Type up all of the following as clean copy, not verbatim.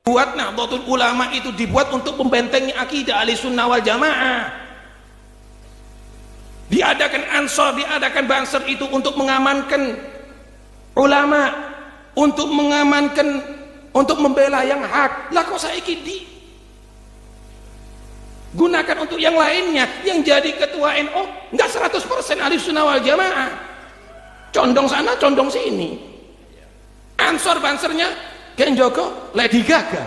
Buat Nahdlatul Ulama itu dibuat untuk membentengi akidah Ahlussunnah wal Jamaah. Diadakan Ansor, diadakan Banser itu untuk mengamankan ulama, untuk mengamankan, untuk membela yang hak. Lah kok saiki gunakan untuk yang lainnya. Yang jadi ketua NU enggak 100% Ahlussunnah wal Jamaah. Condong sana, condong sini. Ansor Bansernya Ken Joko, Lady Gaga.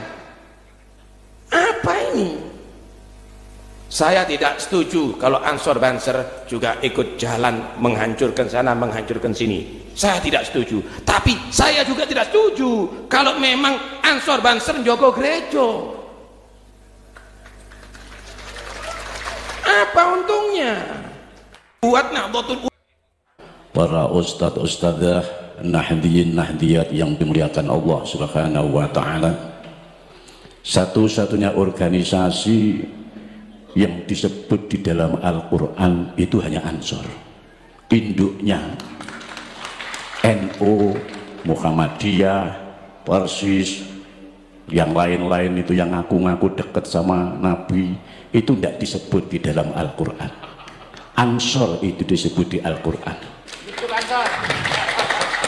Apa ini? Saya tidak setuju kalau Ansor Banser juga ikut jalan menghancurkan sana, menghancurkan sini. Saya tidak setuju. Tapi saya juga tidak setuju kalau memang Ansor Banser Joko Gerejo. Apa untungnya? Buat Nahdlatul Ulama. Para ustadz ustadzah, nahdiyin nahdiyat yang dimuliakan Allah Subhanahu wa ta'ala, satu-satunya organisasi yang disebut di dalam Al-Quran itu hanya Ansor. Induknya NU, Muhammadiyah, Persis, yang lain-lain itu yang ngaku-ngaku dekat sama Nabi itu tidak disebut di dalam Al-Quran. Ansor itu disebut di Al-Quran,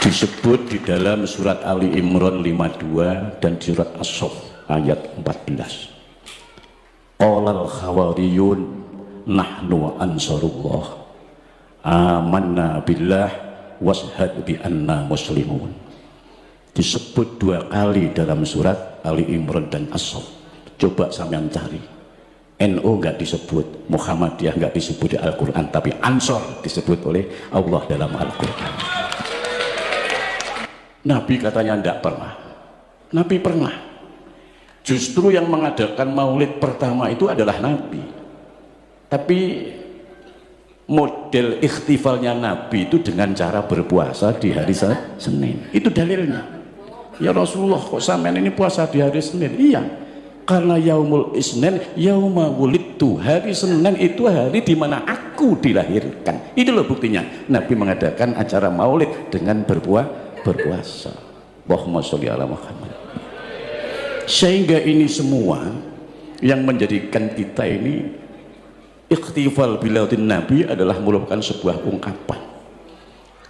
disebut di dalam surat Ali Imran 52 dan surat As-Saff ayat 14. Qalal khawariyun nahnu ansarullah amanna billah washhad bi anna muslimun. Disebut 2 kali dalam surat Ali Imran dan As-Saff. Coba sampean cari. NU enggak disebut, Muhammadiyah enggak disebut di Al-Quran, tapi Ansor disebut oleh Allah dalam Al-Quran. Nabi katanya enggak pernah. Nabi pernah. Justru yang mengadakan maulid pertama itu adalah Nabi. Tapi model ikhtifalnya Nabi itu dengan cara berpuasa di hari Senin. Itu dalilnya. Ya Rasulullah, kok sampean ini puasa di hari Senin? Iya, karena yaumul isnin yauma wulidtu, hari Senin itu hari di mana aku dilahirkan. Itu loh buktinya Nabi mengadakan acara maulid dengan berpuasa. Allahumma sholli ala Muhammad. Sehingga ini semua yang menjadikan kita ini ikhtifal bilaudin Nabi adalah merupakan sebuah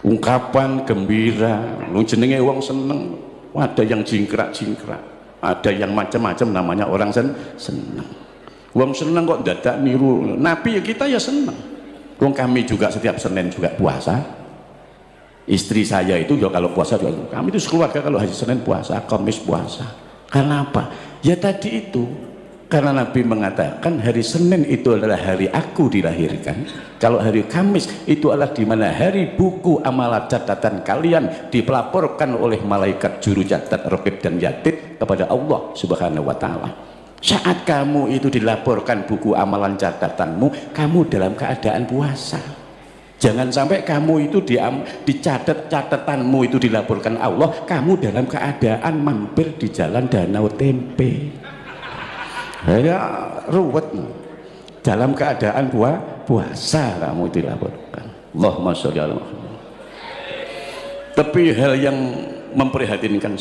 ungkapan gembira. Lu jenenge wong seneng, ada yang jingkrak-jingkrak, ada yang macam-macam, namanya orang seneng. Wong seneng kok dadak niru Nabi, ya kita ya seneng. Wong kami juga setiap Senin juga puasa. Istri saya itu ya kalau puasa juga, kami itu sekeluarga kalau hari Senin puasa, Kamis puasa. Karena apa? Ya tadi itu, karena Nabi mengatakan hari Senin itu adalah hari aku dilahirkan. Kalau hari Kamis itu adalah di mana hari buku amalan catatan kalian dipelaporkan oleh malaikat juru catat Raqib dan Yatid kepada Allah Subhanahu wa ta'ala. Saat kamu itu dilaporkan buku amalan catatanmu, kamu dalam keadaan puasa. Jangan sampai kamu itu dicatat catatanmu itu dilaporkan Allah, kamu dalam keadaan mampir di jalan Danau Tempe. Ya ruwet. Dalam keadaan puasa kamu dilaporkan. Allahumma sholli ala Muhammad. Tapi hal yang memprihatinkan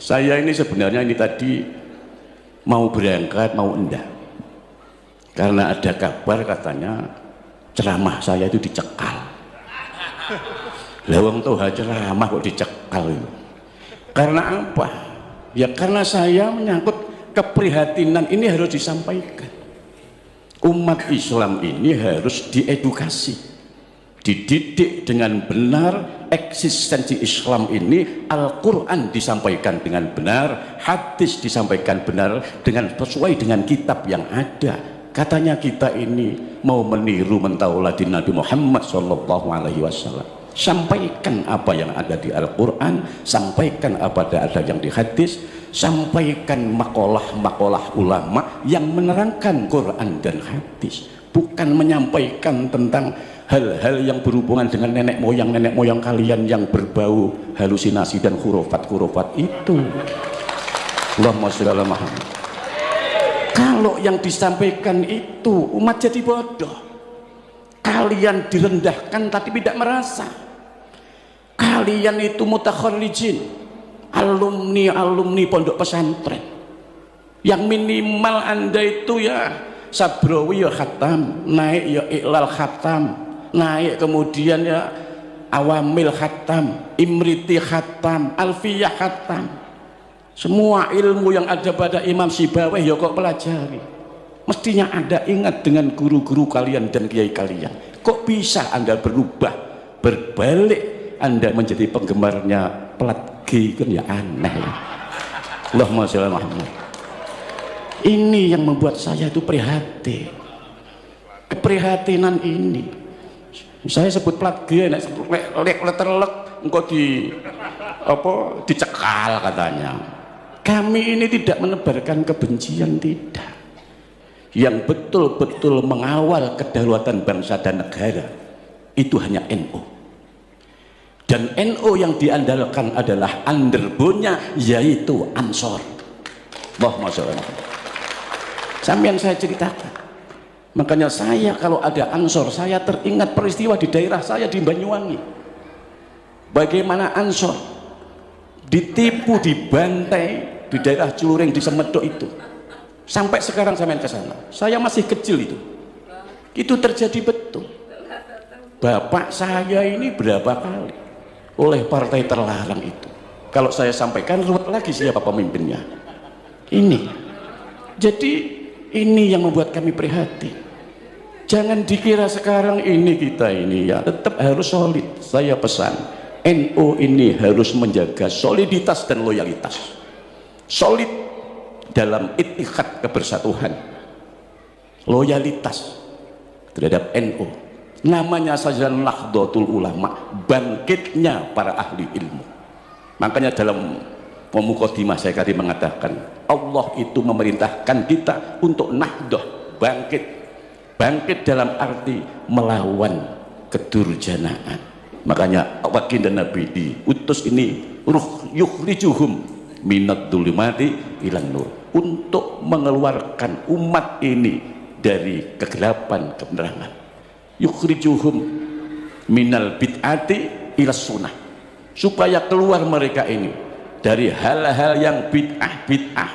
saya ini sebenarnya ini tadi mau berangkat mau enggak, karena ada kabar katanya ceramah saya itu dicekal. Lawang toha ceramah kok dicekal itu. Karena apa? Ya karena saya menyangkut keprihatinan ini harus disampaikan. Umat Islam ini harus diedukasi, dididik dengan benar. Eksistensi Islam ini Al-Quran disampaikan dengan benar, hadis disampaikan benar dengan sesuai dengan kitab yang ada. Katanya kita ini mau meniru mentauladin Nabi Muhammad SAW. Sampaikan apa yang ada di Al-Quran, sampaikan apa yang ada yang di hadis, sampaikan makalah-makalah ulama yang menerangkan Quran dan hadis, bukan menyampaikan tentang hal-hal yang berhubungan dengan nenek moyang kalian yang berbau halusinasi dan khurafat itu. Allahumma sholli ala Muhammad. Kalau yang disampaikan itu umat jadi bodoh, kalian direndahkan tapi tidak merasa. Kalian itu mutakhallijin, alumni pondok pesantren, Yang minimal Anda itu ya Sabrawi ya khatam, naik ya Iqlal khatam, naik kemudian ya Awamil khatam, Imriti khatam, Alfiyah khatam. Semua ilmu yang ada pada Imam Sibawayh ya kok pelajari. Mestinya Anda ingat dengan guru-guru kalian dan kiai kalian. Kok bisa Anda berubah, berbalik Anda menjadi penggemarnya plat G, kan ya aneh. Allahumma sholli ala Muhammad. Ini yang membuat saya itu prihatin. Keprihatinan ini. Saya sebut plat G, letter lek engkau dicekal katanya. Kami ini tidak menebarkan kebencian, tidak. Yang betul-betul mengawal kedaulatan bangsa dan negara itu hanya NU. Dan NU yang diandalkan adalah underbone-nya yaitu Ansor. Allahumma sholli ala Muhammad. Sampai yang saya ceritakan, makanya saya kalau ada Ansor, saya teringat peristiwa di daerah saya di Banyuwangi. Bagaimana Ansor ditipu, dibantai di daerah Culuring di Semedok itu. Sampai sekarang saya main ke sana. Saya masih kecil itu. Itu terjadi betul. Bapak saya ini berapa kali oleh partai terlarang itu. Kalau saya sampaikan ruwet lagi siapa pemimpinnya. Ini. Jadi ini yang membuat kami prihatin. Jangan dikira sekarang ini kita ini ya tetap harus solid. Saya pesan NU ini harus menjaga soliditas dan loyalitas. Solid dalam ittihad kebersatuan, loyalitas terhadap NU. Namanya saja Nahdlatul Ulama, bangkitnya para ahli ilmu. Makanya dalam Mukadimah saya tadi mengatakan Allah itu memerintahkan kita untuk nahdoh, bangkit dalam arti melawan kedurjanaan. Makanya baginda Nabi diutus ini yukhrijuhum minad dzulumati ilan nur, untuk mengeluarkan umat ini dari kegelapan kebenaran. Yukhrijuhum minal bid'ati ila sunnah, supaya keluar mereka ini dari hal-hal yang bid'ah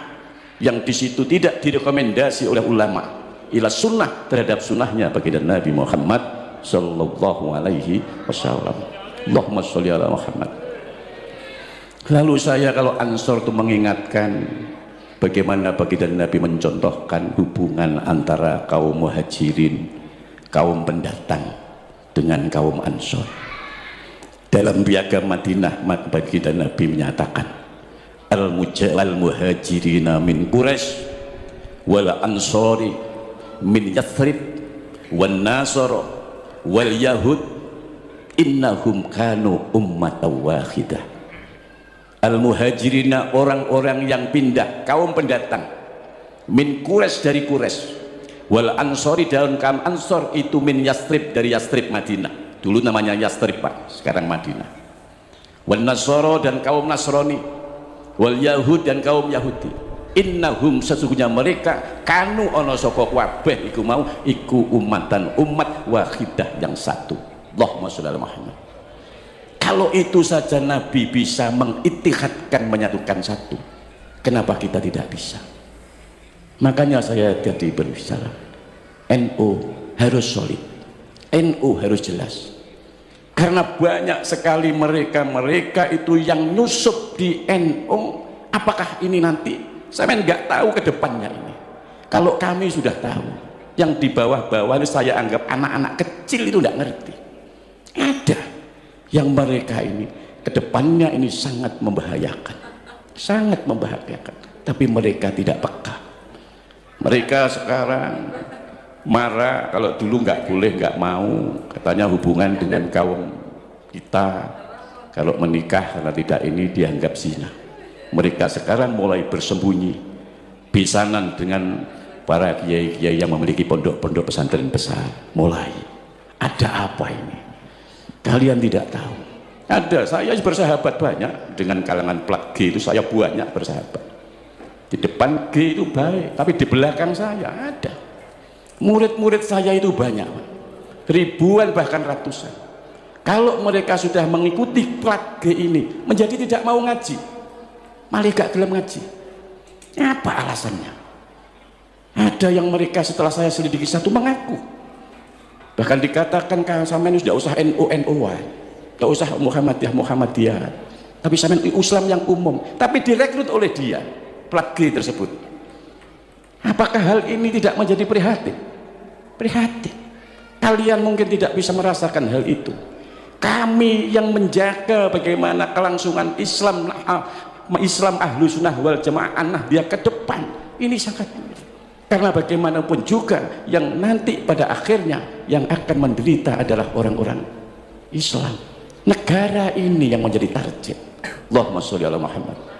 yang di situ tidak direkomendasi oleh ulama, ila sunnah, terhadap sunnahnya baginda Nabi Muhammad sallallahu alaihi wasallam. Allahumma sholli ala Muhammad. Lalu saya kalau Ansor itu mengingatkan bagaimana baginda Nabi mencontohkan hubungan antara kaum muhajirin, kaum pendatang dengan kaum Ansor. Dalam piagam Madinah baginda Nabi menyatakan al-muhajirina min Quraisy wal ansori min Yathrib wan nasara wal yahud innahum kanu ummatan wahidah. Al-muhajirina orang-orang yang pindah, kaum pendatang, min Quraisy dari Quraisy, wal ansori dalam kaum Ansor itu min Yathrib dari Yathrib Madinah. Dulu namanya Yathrib Pak, sekarang Madinah. Wan nasara dan kaum Nasrani, wal yahud dan kaum Yahudi, innahum sesungguhnya mereka kanu ono saka kabeh iku mau iku umat wahidah yang satu. Allahumma sholli ala Muhammad. Kalau itu saja Nabi bisa mengittihadkan, menyatukan satu, kenapa kita tidak bisa? Makanya saya tadi berbicara NU harus solid, NU harus jelas. Karena banyak sekali mereka itu yang nyusup di NU. Apakah ini nanti saya nggak tahu ke depannya ini. Kalau kami sudah tahu, yang di bawah-bawah ini saya anggap anak-anak kecil itu nggak ngerti. Ada yang mereka ini ke depannya ini sangat membahayakan, tapi mereka tidak peka. Mereka sekarang marah kalau dulu nggak boleh, nggak mau, katanya hubungan dengan kaum kita kalau menikah karena tidak ini dianggap zina. Mereka sekarang mulai bersembunyi, besanan dengan para kiai-kiai yang memiliki pondok-pondok pesantren besar. Mulai ada apa ini? Kalian tidak tahu. Ada, saya bersahabat banyak dengan kalangan plat G itu, saya banyak bersahabat. Di depan G itu baik, tapi di belakang saya ada. Murid-murid saya itu banyak, ribuan bahkan ratusan. Kalau mereka sudah mengikuti plat G ini menjadi tidak mau ngaji, malah gak gelem ngaji. Apa alasannya? ada yang mereka setelah saya selidiki satu mengaku, bahkan dikatakan kalau sampean sudah usah NU-NU-an, tidak usah Muhammadiyah, tapi sampean Islam yang umum, tapi direkrut oleh dia plat G tersebut. Apakah hal ini tidak menjadi prihatin? Prihatin. Kalian mungkin tidak bisa merasakan hal itu. Kami yang menjaga bagaimana kelangsungan Islam ahlu sunnah wal jamaah Nahdliyah ke depan, ini sangat penting. Karena bagaimanapun juga yang nanti pada akhirnya yang akan menderita adalah orang-orang Islam. Negara ini yang menjadi target. Allahumma sholli ala Muhammad.